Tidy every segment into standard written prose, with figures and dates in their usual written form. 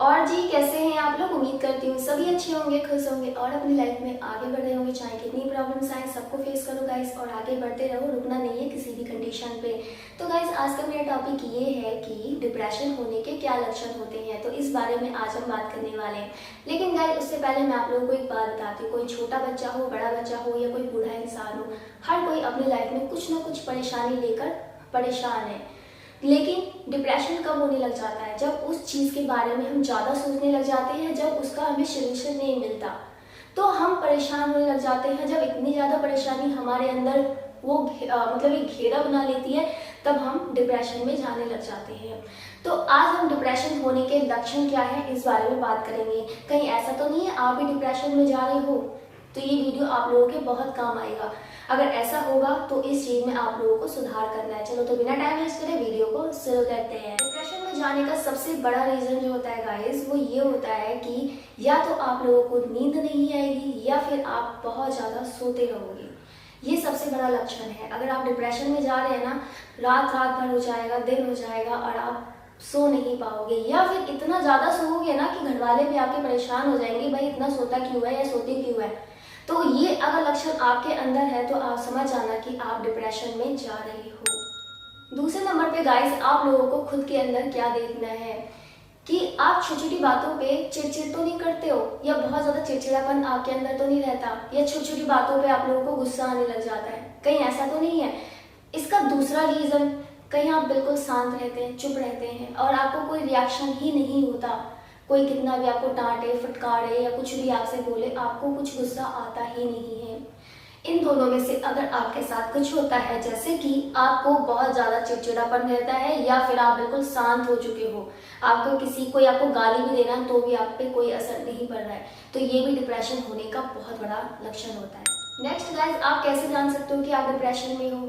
और जी कैसे हैं आप लोग। उम्मीद करती हूँ सभी अच्छे होंगे, खुश होंगे और अपनी लाइफ में आगे बढ़ रहे होंगे। चाहे कितनी प्रॉब्लम्स आए सबको फेस करो गाइस और आगे बढ़ते रहो, रुकना नहीं है किसी भी कंडीशन पे। तो गाइस आज का मेरा टॉपिक ये है कि डिप्रेशन होने के क्या लक्षण होते हैं, तो इस बारे में आज हम बात करने वाले हैं। लेकिन गाइस उससे पहले मैं आप लोगों को एक बात बताती हूँ, कोई छोटा बच्चा हो, बड़ा बच्चा हो या कोई बूढ़ा इंसान हो, हर कोई अपनी लाइफ में कुछ ना कुछ परेशानी लेकर परेशान है। लेकिन डिप्रेशन कब होने लग जाता है? जब उस चीज़ के बारे में हम ज़्यादा सोचने लग जाते हैं, जब उसका हमें सलूशन नहीं मिलता तो हम परेशान होने लग जाते हैं। जब इतनी ज़्यादा परेशानी हमारे अंदर वो मतलब एक घेरा बना लेती है, तब हम डिप्रेशन में जाने लग जाते हैं। तो आज हम डिप्रेशन होने के लक्षण क्या है इस बारे में बात करेंगे। कहीं ऐसा तो नहीं है आप भी डिप्रेशन में जा रहे हो, तो ये वीडियो आप लोगों के बहुत काम आएगा। अगर ऐसा होगा तो इस चीज में आप लोगों को सुधार करना है। चलो तो बिना टाइम वेस्ट करे वीडियो को शुरू करते हैं। डिप्रेशन में जाने का सबसे बड़ा रीजन जो होता है गाइस, वो ये होता है कि या तो आप लोगों को नींद नहीं आएगी या फिर आप बहुत ज्यादा सोते रहोगे। ये सबसे बड़ा लक्षण है। अगर आप डिप्रेशन में जा रहे हैं ना, रात रात भर हो जाएगा, दिन हो जाएगा और आप सो नहीं पाओगे, या फिर इतना ज्यादा सोओगे ना कि घर वाले भी आपके परेशान हो जाएंगे, भाई इतना सोता क्यों है या सोती क्यों है। तो ये अगर लक्षण आपके अंदर है तो आप समझ जाना कि आप डिप्रेशन में जा रहे हो। दूसरे नंबर पे गाइस आप लोगों को खुद के अंदर क्या देखना है कि आप छोटी छोटी बातों पे चिड़चिड़ तो नहीं करते हो, या बहुत ज्यादा चिड़चिड़ापन आपके अंदर तो नहीं रहता, या छोटी छोटी बातों पे आप लोगों को गुस्सा आने लग जाता है, कहीं ऐसा तो नहीं है। इसका दूसरा रीजन, कहीं आप बिल्कुल शांत रहते हैं, चुप रहते हैं और आपको कोई रिएक्शन ही नहीं होता। कोई कितना भी आपको डांटे, फटकारे या कुछ भी आपसे बोले, आपको कुछ गुस्सा आता ही नहीं है। इन दोनों में से अगर आपके साथ कुछ होता है, जैसे कि आपको बहुत ज्यादा चिड़चिड़ापन रहता है या फिर आप बिल्कुल शांत हो चुके हो, आपको किसी कोई आपको गाली भी देना तो भी आप पे कोई असर नहीं पड़ रहा है, तो ये भी डिप्रेशन होने का बहुत बड़ा लक्षण होता है। नेक्स्ट गाइस, आप कैसे जान सकते हो कि आप डिप्रेशन में हो?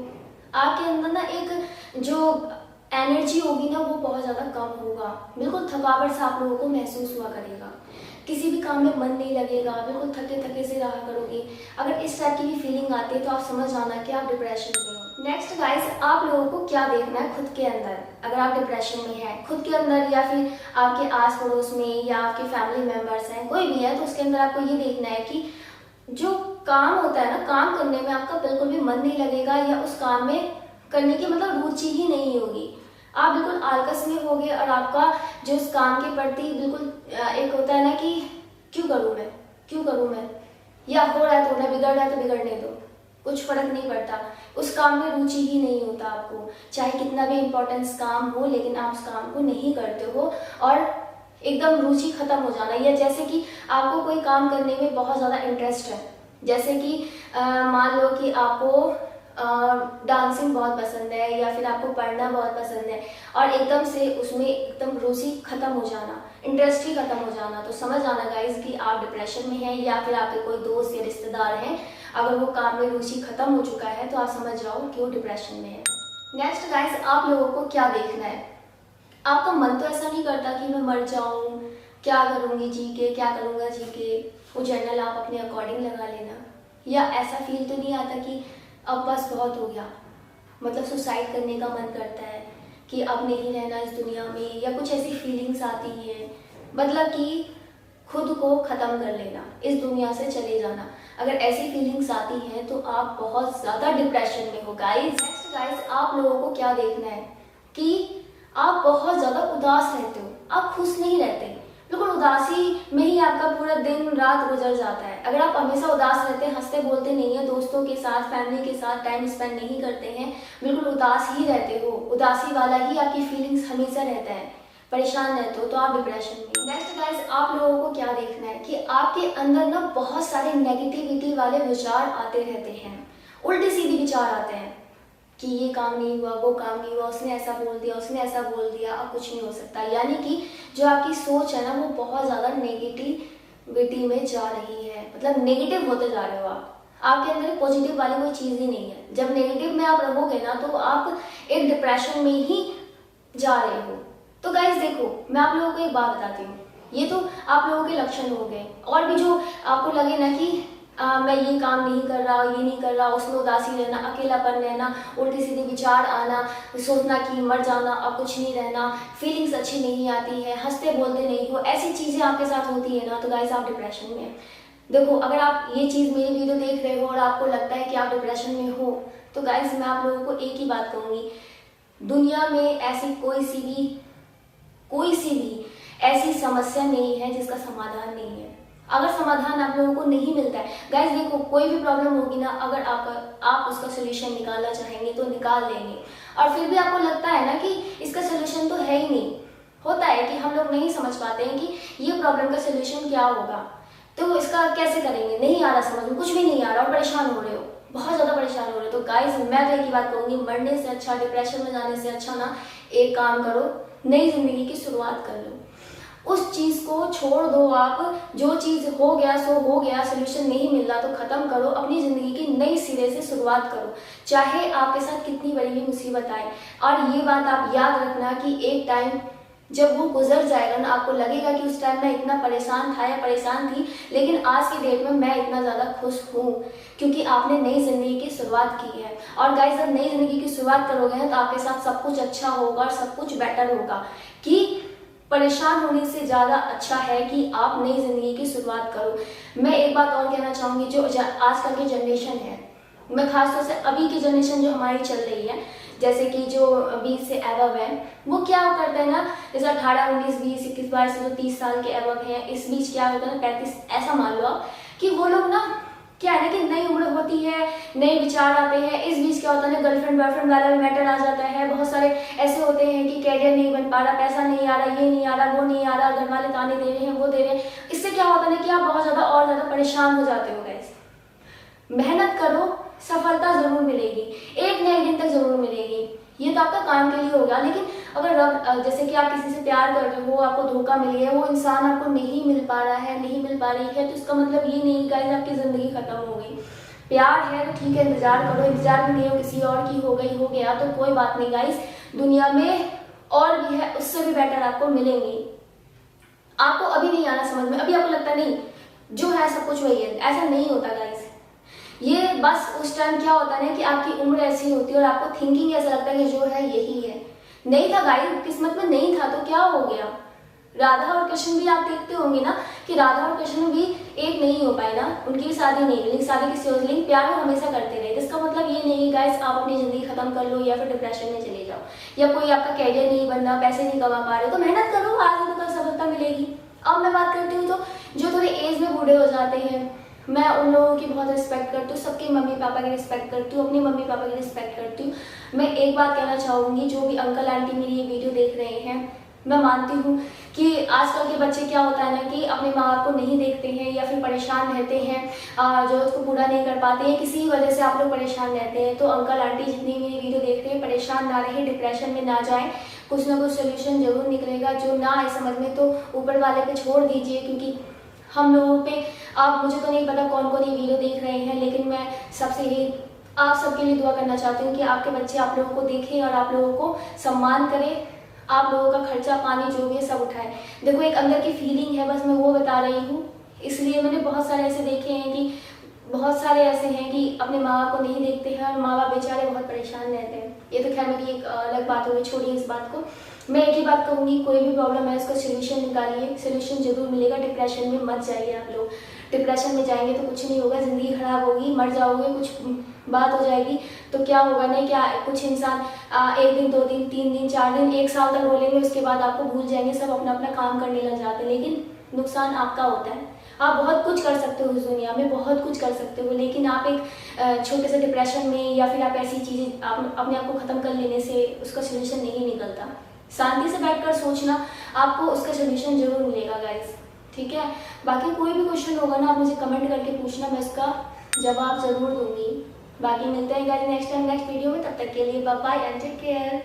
आपके अंदर ना एक जो एनर्जी होगी ना वो बहुत ज़्यादा कम होगा, बिल्कुल थकावट सा आप लोगों को महसूस हुआ करेगा, किसी भी काम में मन नहीं लगेगा, बिल्कुल थके थके से रहा करोगे। अगर इस टाइप की भी फीलिंग आती है तो आप समझ जाना कि आप डिप्रेशन में हो। नेक्स्ट गाइस, आप लोगों को क्या देखना है खुद के अंदर। अगर आप डिप्रेशन में हैं, खुद के अंदर या फिर आपके आस पड़ोस में या आपके फैमिली मेम्बर्स हैं, कोई भी है, तो उसके अंदर आपको ये देखना है कि जो काम होता है ना, काम करने में आपका बिल्कुल भी मन नहीं लगेगा या उस काम में करने की मतलब रुचि ही नहीं होगी। आप बिल्कुल आलकस में होगे और आपका जो उस काम के प्रति बिल्कुल एक होता है ना कि क्यों करूं मैं, क्यों करूं मैं, या हो रहा है तो हो रहा है, बिगड़ रहा है तो बिगड़ने दो, कुछ फर्क नहीं पड़ता। उस काम में रुचि ही नहीं होता आपको, चाहे कितना भी इम्पोर्टेंस काम हो, लेकिन आप उस काम को नहीं करते हो और एकदम रुचि खत्म हो जाना। या जैसे कि आपको कोई काम करने में बहुत ज़्यादा इंटरेस्ट है, जैसे कि मान लो कि आपको डांसिंग बहुत पसंद है या फिर आपको पढ़ना बहुत पसंद है और एकदम से उसमें एकदम रुचि खत्म हो जाना, इंटरेस्ट ही खत्म हो जाना, तो समझ आना गाइस कि आप डिप्रेशन में हैं। या फिर आपके कोई दोस्त या रिश्तेदार हैं, अगर वो काम में रुचि खत्म हो चुका है तो आप समझ जाओ कि वो डिप्रेशन में है। नेक्स्ट गाइस, आप लोगों को क्या देखना है, आपका मन तो ऐसा नहीं करता कि मैं मर जाऊं, क्या करूंगी जी के, क्या करूंगा जी के, वो जर्नल आप अपने अकॉर्डिंग लगा लेना। या ऐसा फील तो नहीं आता कि अब बस बहुत हो गया, मतलब सुसाइड करने का मन करता है कि अब नहीं रहना इस दुनिया में, या कुछ ऐसी फीलिंग्स आती हैं, मतलब कि खुद को ख़त्म कर लेना, इस दुनिया से चले जाना। अगर ऐसी फीलिंग्स आती हैं तो आप बहुत ज़्यादा डिप्रेशन में हो गाइस। नेक्स्ट गाइस, आप लोगों को क्या देखना है कि आप बहुत ज़्यादा उदास रहते हो, आप खुश नहीं रहते, बिल्कुल उदासी में ही आपका पूरा दिन रात गुजर जाता है। अगर आप हमेशा उदास रहते हैं, हंसते बोलते नहीं है, दोस्तों के साथ फैमिली के साथ टाइम स्पेंड नहीं करते हैं, बिल्कुल उदास ही रहते हो, उदासी वाला ही आपकी फीलिंग्स हमेशा रहता है, परेशान रहते हो, तो आप डिप्रेशन में। नेक्स्ट गाइस, आप लोगों को क्या देखना है कि आपके अंदर ना बहुत सारे नेगेटिविटी वाले विचार आते रहते हैं, उल्टे सीधे विचार आते हैं कि ये काम नहीं हुआ, वो काम नहीं हुआ, उसने ऐसा बोल दिया, उसने ऐसा बोल दिया, अब कुछ नहीं हो सकता। यानी कि जो आपकी सोच है ना वो बहुत ज़्यादा नेगेटिविटी में जा रही है, मतलब नेगेटिव होते जा रहे हो आप, आपके अंदर पॉजिटिव वाली कोई चीज़ ही नहीं है। जब नेगेटिव में आप रहोगे ना तो आप एक डिप्रेशन में ही जा रहे हो। तो गाइज देखो, मैं आप लोगों को एक बात बताती हूँ, ये तो आप लोगों के लक्षण हो गए, और भी जो आपको लगे ना कि मैं ये काम नहीं कर रहा, ये नहीं कर रहा, उसमें उदासी रहना, अकेलापन रहना, उल्टी सीधी विचार आना, सोचना कि मर जाना, अब कुछ नहीं रहना, फीलिंग्स अच्छी नहीं आती है, हंसते बोलते नहीं हो, ऐसी चीज़ें आपके साथ होती है ना, तो गाइस आप डिप्रेशन में हैं। देखो, अगर आप ये चीज़ मेरी वीडियो देख रहे हो और आपको लगता है कि आप डिप्रेशन में हो, तो गाइस मैं आप लोगों को एक ही बात कहूँगी, दुनिया में ऐसी कोई सी भी ऐसी समस्या नहीं है जिसका समाधान नहीं है। अगर समाधान आप लोगों को नहीं मिलता है, गाइस देखो, कोई भी प्रॉब्लम होगी ना, अगर आप उसका सोल्यूशन निकालना चाहेंगे तो निकाल लेंगे, और फिर भी आपको लगता है ना कि इसका सोल्यूशन तो है ही नहीं। होता है कि हम लोग नहीं समझ पाते हैं कि ये प्रॉब्लम का सोल्यूशन क्या होगा, तो इसका कैसे करेंगे, नहीं आ रहा समझ में, कुछ भी नहीं आ रहा और परेशान हो रहे हो, बहुत ज़्यादा परेशान हो रहे हो। तो गाइस मैं तो एक ही बात कहूँगी, मरने से अच्छा, डिप्रेशन में जाने से अच्छा ना एक काम करो, नई जिंदगी की शुरुआत कर लो। उस चीज को छोड़ दो, आप जो चीज हो गया सो हो गया, सोल्यूशन नहीं मिल रहा तो खत्म करो, अपनी जिंदगी की नई सिरे से शुरुआत करो, चाहे आपके साथ कितनी बड़ी भी मुसीबत आए। और ये बात आप याद रखना कि एक टाइम जब वो गुजर जाएगा ना, आपको लगेगा कि उस टाइम मैं इतना परेशान था या परेशान थी, लेकिन आज की डेट में मैं इतना ज़्यादा खुश हूँ क्योंकि आपने नई ज़िंदगी की शुरुआत की है। और गाइस, जब नई ज़िंदगी की शुरुआत करोगे ना तो आपके साथ सब कुछ अच्छा होगा और सब कुछ बेटर होगा। कि परेशान होने से ज़्यादा अच्छा है कि आप नई ज़िंदगी की शुरुआत करो। मैं एक बात और कहना चाहूँगी, जो आजकल की जनरेशन है, मैं खासतौर से अभी की जनरेशन जो हमारी चल रही है, जैसे कि जो 20 से एबव है, वो क्या करते हैं ना, जैसे 18, 19, 20, 21, 22 से जो 30 साल के एबव हैं, इस बीच क्या होता है ना, 35, ऐसा मान लो कि वो लोग ना क्या है ना कि नई उम्र होती है, नए विचार आते हैं, इस बीच क्या होता है ना, गर्लफ्रेंड बॉयफ्रेंड वाला भी मैटर आ जाता है। बहुत सारे ऐसे होते हैं कि कैरियर नहीं बन पा रहा, पैसा नहीं आ रहा, ये नहीं आ रहा, वो नहीं आ रहा, घर वाले ताने दे रहे हैं, वो दे रहे हैं। इससे क्या होता है ना कि आप बहुत ज़्यादा और ज़्यादा परेशान हो जाते हो। गाइस, मेहनत करो, सफलता जरूर मिलेगी, एक न एक दिन तक जरूर मिलेगी, ये तो आपका काम के लिए होगा। लेकिन अगर जैसे कि आप किसी से प्यार कर रहे हो, आपको धोखा मिल गया, वो इंसान आपको नहीं मिल पा रहा है, नहीं मिल पा रही है, तो इसका मतलब ये नहीं गाइस आपकी जिंदगी खत्म हो गई। प्यार है तो ठीक है, इंतजार करो, इंतजार भी नहीं हो, किसी और की हो गई, हो गया तो कोई बात नहीं गाइस, दुनिया में और भी है, उससे भी बेटर आपको मिलेंगी। आपको अभी नहीं आना समझ में, अभी आपको लगता नहीं जो है सब कुछ वही है, ऐसा नहीं होता गाइस। ये बस उस टाइम क्या होता है ना कि आपकी उम्र ऐसी होती है और आपको थिंकिंग ऐसा लगता है कि जो है यही है। नहीं था गाइस, किस्मत में नहीं था तो क्या हो गया। राधा और कृष्ण भी आप देखते होंगे ना कि राधा और कृष्ण भी एक नहीं हो पाए ना, उनकी भी शादी नहीं हुई, शादी किसी और, लेकिन प्यार वो हमेशा करते रहे। इसका मतलब ये नहीं गाइस आप अपनी जिंदगी खत्म कर लो या फिर डिप्रेशन में चले जाओ, या कोई आपका कैरियर नहीं बनना, पैसे नहीं कमा पा रहे तो मेहनत करो, आज तो कल सफलता मिलेगी। अब मैं बात करती हूँ तो जो थोड़े एज में बूढ़े हो जाते हैं, मैं उन लोगों की बहुत रिस्पेक्ट करती हूँ, सबके मम्मी पापा की रिस्पेक्ट करती हूँ, अपनी मम्मी पापा की रिस्पेक्ट करती हूँ। मैं एक बात कहना चाहूँगी, जो भी अंकल आंटी मेरी ये वीडियो देख रहे हैं, मैं मानती हूँ कि आजकल के बच्चे क्या होता है ना कि अपने माँ बाप को नहीं देखते हैं या फिर परेशान रहते हैं, जो उसको पूरा नहीं कर पाते हैं, किसी वजह से आप लोग परेशान रहते हैं। तो अंकल आंटी जितनी मेरी वीडियो देख रहे हैं, परेशान ना रहे, डिप्रेशन में ना जाएं, कुछ ना कुछ सोल्यूशन जरूर निकलेगा। जो ना आए समझ में तो ऊपर वाले पे छोड़ दीजिए, क्योंकि हम लोगों पे, आप, मुझे तो नहीं पता कौन कौन ये वीडियो देख रहे हैं, लेकिन मैं सबसे यही आप सबके लिए दुआ करना चाहती हूँ कि आपके बच्चे आप लोगों को देखें और आप लोगों को सम्मान करें, आप लोगों का खर्चा पानी जो भी है सब उठाए। देखो, एक अंदर की फीलिंग है, बस मैं वो बता रही हूँ। इसलिए मैंने बहुत सारे ऐसे देखे हैं कि बहुत सारे ऐसे हैं कि अपने माँ बाप को नहीं देखते हैं और माँ बाप बेचारे बहुत परेशान रहते हैं। ये तो खैर मेरी एक अलग बात होगी, छोड़िए इस बात को। मैं एक ही बात कहूँगी, कोई भी प्रॉब्लम है उसका सोल्यूशन निकालिए, सोल्यूशन जरूर मिलेगा। डिप्रेशन में मत जाइए आप लोग, डिप्रेशन में जाएंगे तो कुछ नहीं होगा, ज़िंदगी खराब होगी, मर जाओगे, कुछ बात हो जाएगी तो क्या होगा नहीं, क्या कुछ इंसान 1 दिन 2 दिन 3 दिन 4 दिन 1 साल तक बोलेंगे, उसके बाद आपको भूल जाएंगे, सब अपना अपना काम करने लग जाते हैं। लेकिन नुकसान आपका होता है। आप बहुत कुछ कर सकते हो इस दुनिया में, बहुत कुछ कर सकते हो, लेकिन आप एक छोटे से डिप्रेशन में या फिर आप ऐसी चीज़ें आप अपने आप को ख़त्म कर लेने से उसका सोल्यूशन नहीं निकलता। शांति से बैठकर सोचना, आपको उसका सोल्यूशन जरूर मिलेगा गाइस, ठीक है। बाकी कोई भी क्वेश्चन होगा ना, आप मुझे कमेंट करके पूछना, मैं इसका जवाब जरूर दूंगी। बाकी मिलते हैं guys next time next video में, तब तक के लिए bye bye and take care.